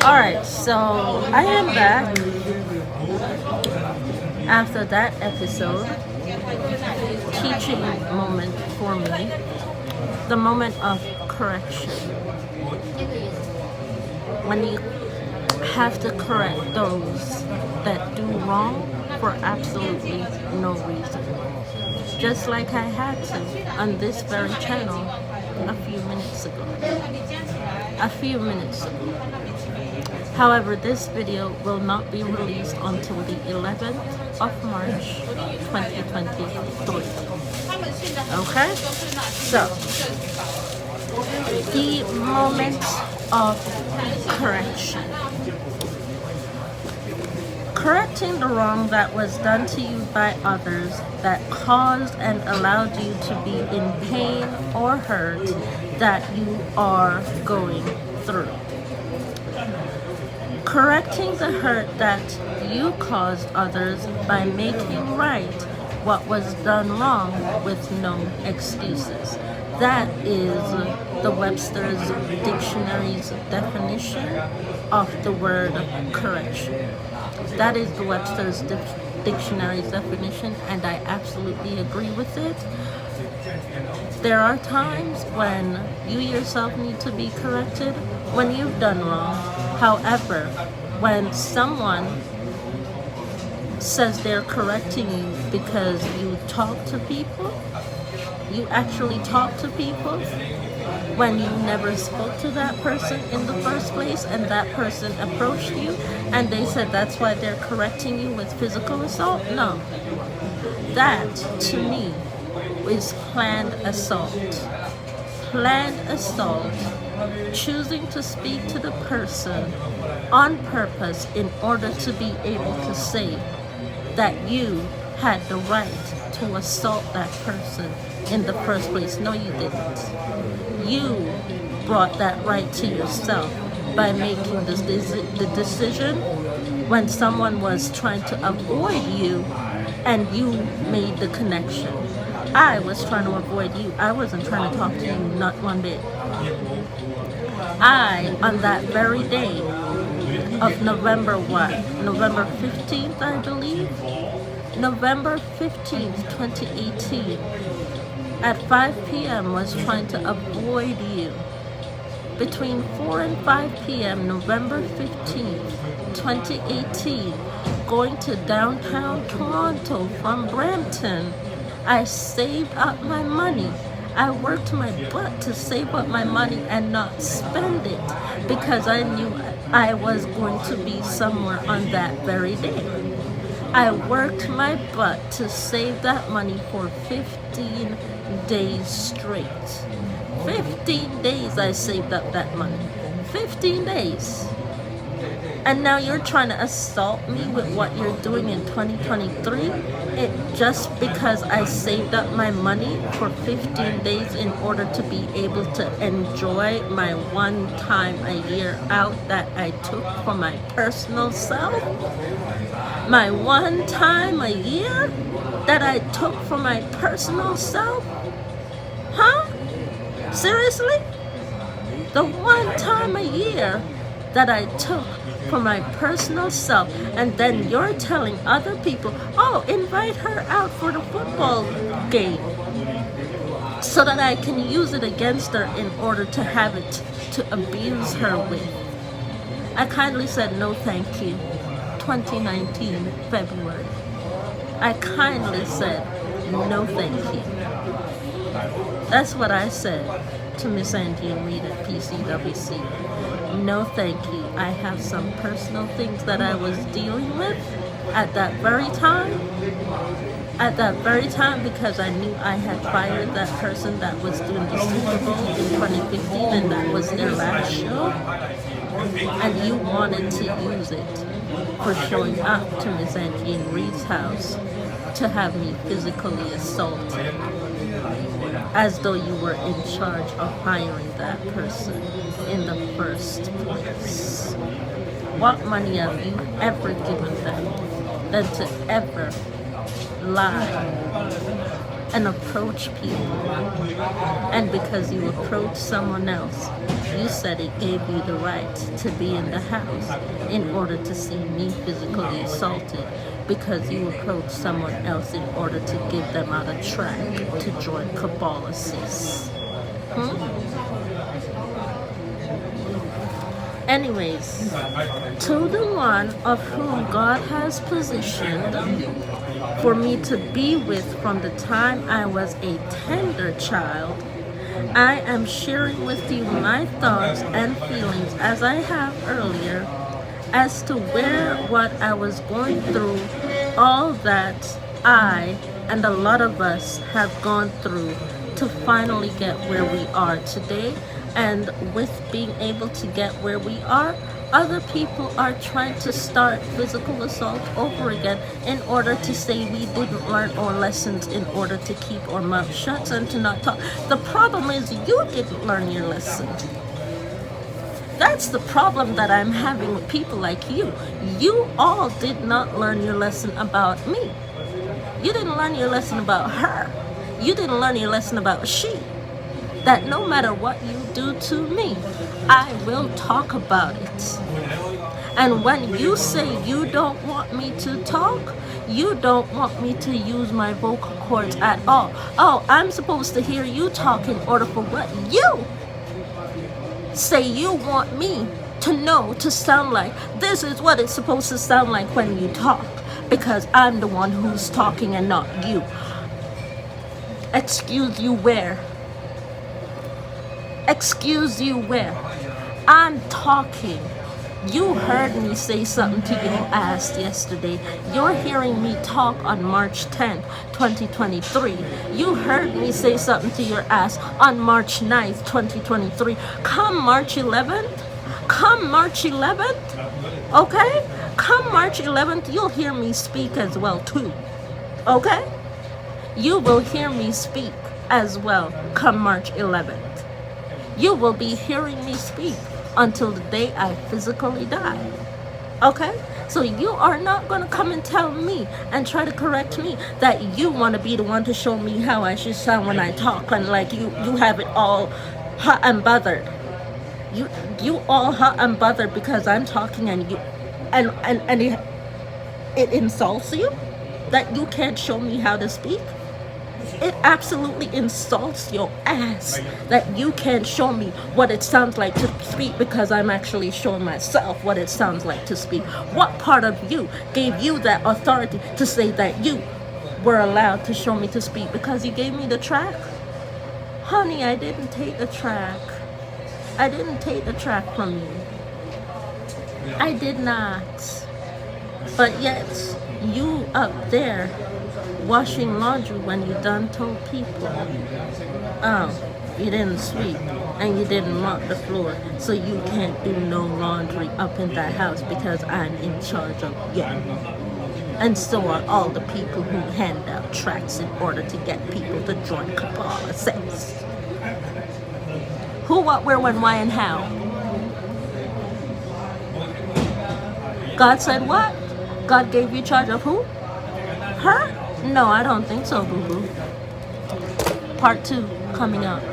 Alright, so I am back after that episode. Teaching moment for me. The moment of correction. When you have to correct those that do wrong for absolutely no reason. Just like I had to on this very channel a few minutes ago. However, this video will not be released until the 11th of March 2023. Okay? So, the moment of correction. Correcting the wrong that was done to you by others that caused and allowed you to be in pain or hurt that you are going through. Correcting the hurt that you caused others by making right what was done wrong with no excuses. That is the Webster's Dictionary's definition of the word correction. That is the Webster's Dictionary's definition, and I absolutely agree with it. There are times when you yourself need to be corrected when you've done wrong. However, when someone says they're correcting you because you talk to people, you actually talk to people when you never spoke to that person in the first place, and that person approached you and they said that's why they're correcting you with physical assault. No, that to me is planned assault. Planned assault, choosing to speak to the person on purpose in order to be able to say that you had the right to assault that person in the first place. No, you didn't. You brought that right to yourself by making the decision when someone was trying to avoid you and you made the connection. I was trying to avoid you. I wasn't trying to talk to you, not one bit. I, on that very day of November 15th, I believe? November 15th, 2018, at 5 p.m. was trying to avoid you. Between 4 and 5 p.m., November 15th, 2018, going to downtown Toronto from Brampton, I saved up my money. I worked my butt to save up my money and not spend it because I knew I was going to be somewhere on that very day. I worked my butt to save that money for 15 days straight. 15 days I saved up that money. 15 days. And now you're trying to assault me with what you're doing in 2023? It just because I saved up my money for 15 days in order to be able to enjoy my one time a year out that I took for my personal self? My one time a year that I took for my personal self? Huh? Seriously? The one time a year that I took for my personal self, and then you're telling other people, oh, invite her out for the football game so that I can use it against her in order to have it to abuse her with. I kindly said no thank you. 2019 February. I kindly said no thank you. That's what I said to Miss Angie Reed at PCWC. No thank you. I have some personal things that I was dealing with at that very time. At that very time, because I knew I had fired that person that was doing the Super Bowl in 2015 and that was their last show. And you wanted to use it for showing up to Miss Angie Reed's house to have me physically assaulted, as though you were in charge of hiring that person in the first place. What money have you ever given them than to ever lie and approach people. And because you approached someone else, you said it gave you the right to be in the house in order to see me physically assaulted, because you approached someone else in order to give them out a track to join Cabalasis. Anyways, to the one of whom God has positioned for me to be with from the time I was a tender child, I am sharing with you my thoughts and feelings, as I have earlier, as to what I was going through, all that I and a lot of us have gone through to finally get where we are today. And with being able to get where we are, other people are trying to start physical assault over again in order to say we didn't learn our lessons, in order to keep our mouth shut and to not talk. The problem is you didn't learn your lesson. That's the problem that I'm having with people like you. You all did not learn your lesson about me. You didn't learn your lesson about her. You didn't learn your lesson about she. That no matter what you do to me, I will talk about it. And when you say you don't want me to talk, you don't want me to use my vocal cords at all. Oh, I'm supposed to hear you talk in order for what you say you want me to know, to sound like. This is what it's supposed to sound like when you talk, because I'm the one who's talking and not you. Excuse you where? Excuse you where? I'm talking. You heard me say something to your ass yesterday. You're hearing me talk on March 10th, 2023. You heard me say something to your ass on March 9th, 2023. Come March 11th, okay? Come March 11th, you'll hear me speak as well too, okay? You will hear me speak as well come March 11th. You will be hearing me speak until the day I physically die. Okay? So you are not going to come and tell me and try to correct me that you want to be the one to show me how I should sound when I talk, and like you have it all hot and bothered. You all hot and bothered because I'm talking and you and it insults you that you can't show me how to speak. It absolutely insults your ass that you can't show me what it sounds like to speak, because I'm actually showing myself what it sounds like to speak. What part of you gave you that authority to say that you were allowed to show me to speak? Because you gave me the track? Honey, I didn't take the track. I didn't take the track from you. I did not. But yet, you up there washing laundry when you done told people, oh, you didn't sweep and you didn't mop the floor, so you can't do no laundry up in that house because I'm in charge of you. And so are all the people who hand out tracts in order to get people to join Kabbalah sects. Who, what, where, when, why, and how? God said what? God gave you charge of who? Her? No, I don't think so, boo-boo. Part 2 coming up.